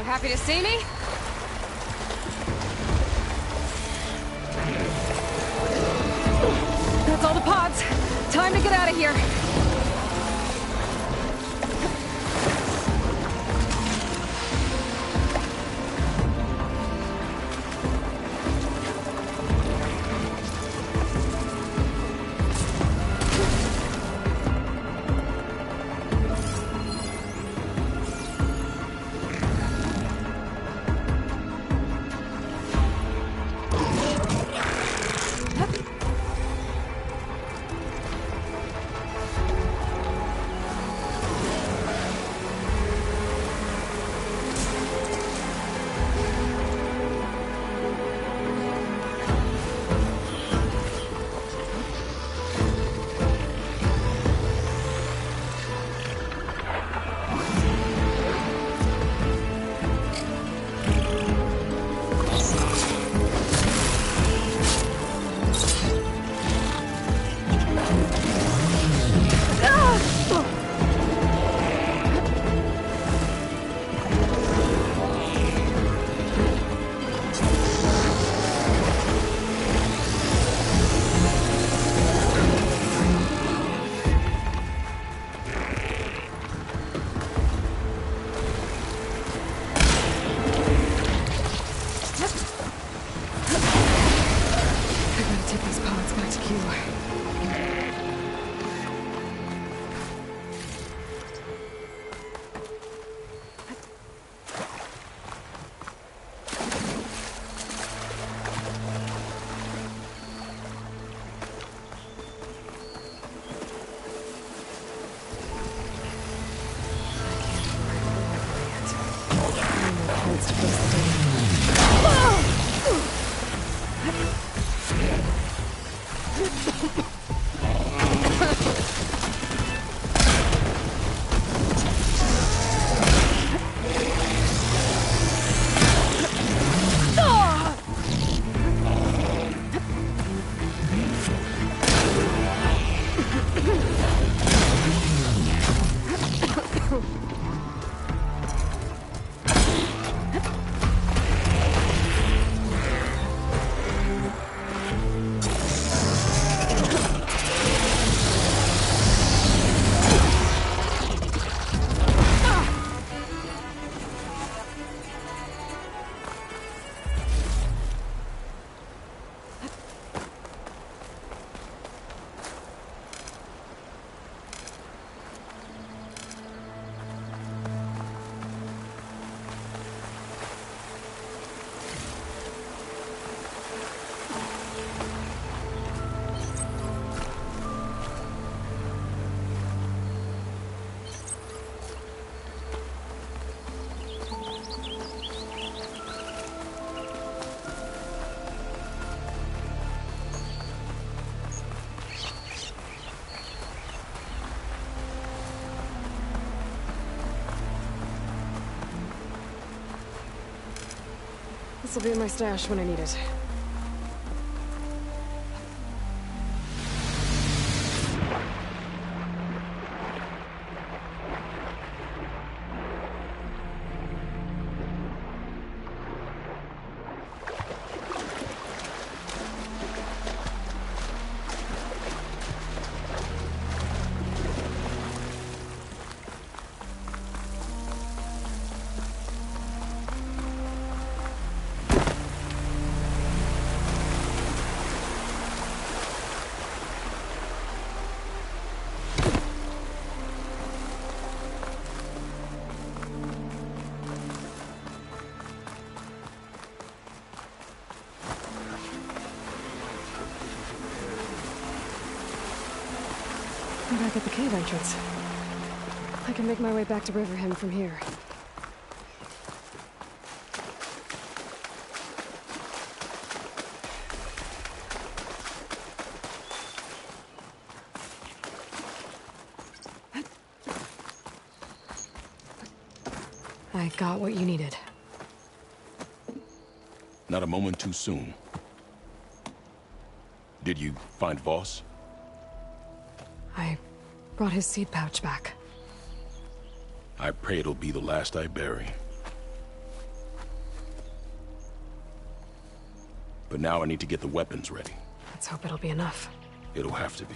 Not happy to see me? That's all the pods. Time to get out of here. This'll be in my stash when I need it. I'm back at the cave entrance. I can make my way back to Riverhymn from here. I got what you needed. Not a moment too soon. Did you find Voss? I brought his seed pouch back. I pray it'll be the last I bury. But now I need to get the weapons ready. Let's hope it'll be enough. It'll have to be.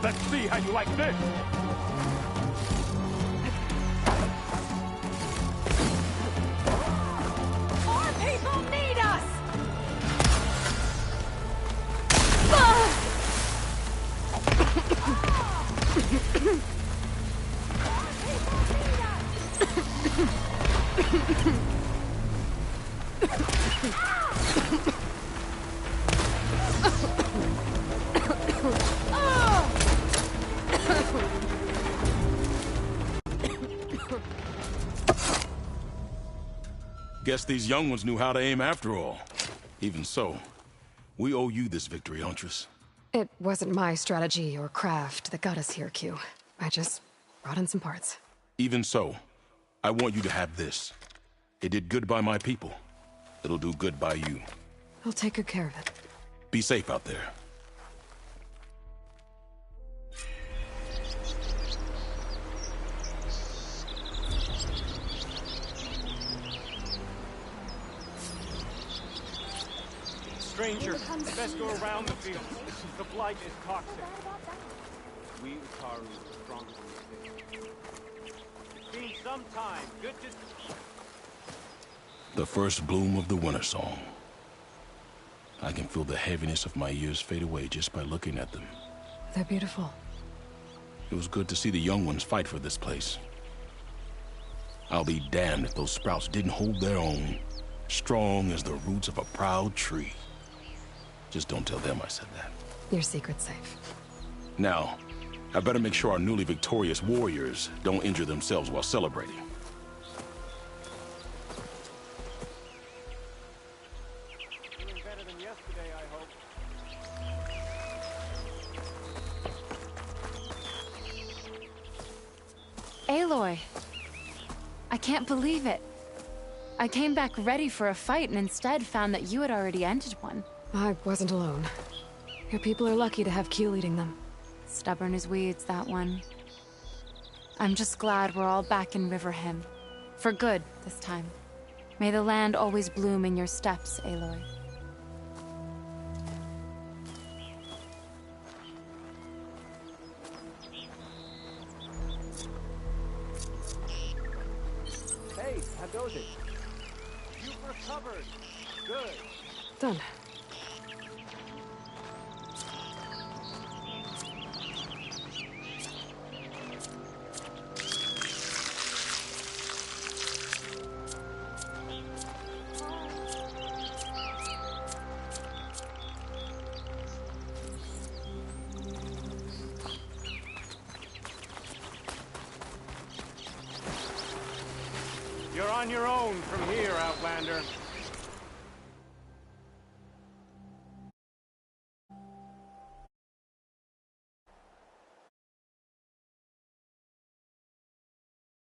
Let's see how you like this! More people need us! Guess these young ones knew how to aim after all. Even so, we owe you this victory, Huntress. It wasn't my strategy or craft that got us here, Q. I just brought in some parts. Even so, I want you to have this. It did good by my people. It'll do good by you. I'll take good care of it. Be safe out there. Stranger, best go around the field. The blight is toxic. We Utaru are stronger than we think. It's been some time. Good to... The first bloom of the winter song. I can feel the heaviness of my years fade away just by looking at them. They're beautiful. It was good to see the young ones fight for this place. I'll be damned if those sprouts didn't hold their own, strong as the roots of a proud tree. Just don't tell them I said that. Your secret's safe. Now, I better make sure our newly victorious warriors don't injure themselves while celebrating. Feeling better than yesterday, I hope. Aloy! I can't believe it. I came back ready for a fight and instead found that you had already ended one. I wasn't alone. Your people are lucky to have Q leading them. Stubborn as weeds, that one. I'm just glad we're all back in Riverhymn. For good, this time. May the land always bloom in your steps, Aloy. Hey, how goes it? You've recovered. Good. Done. You're on your own from here, Outlander.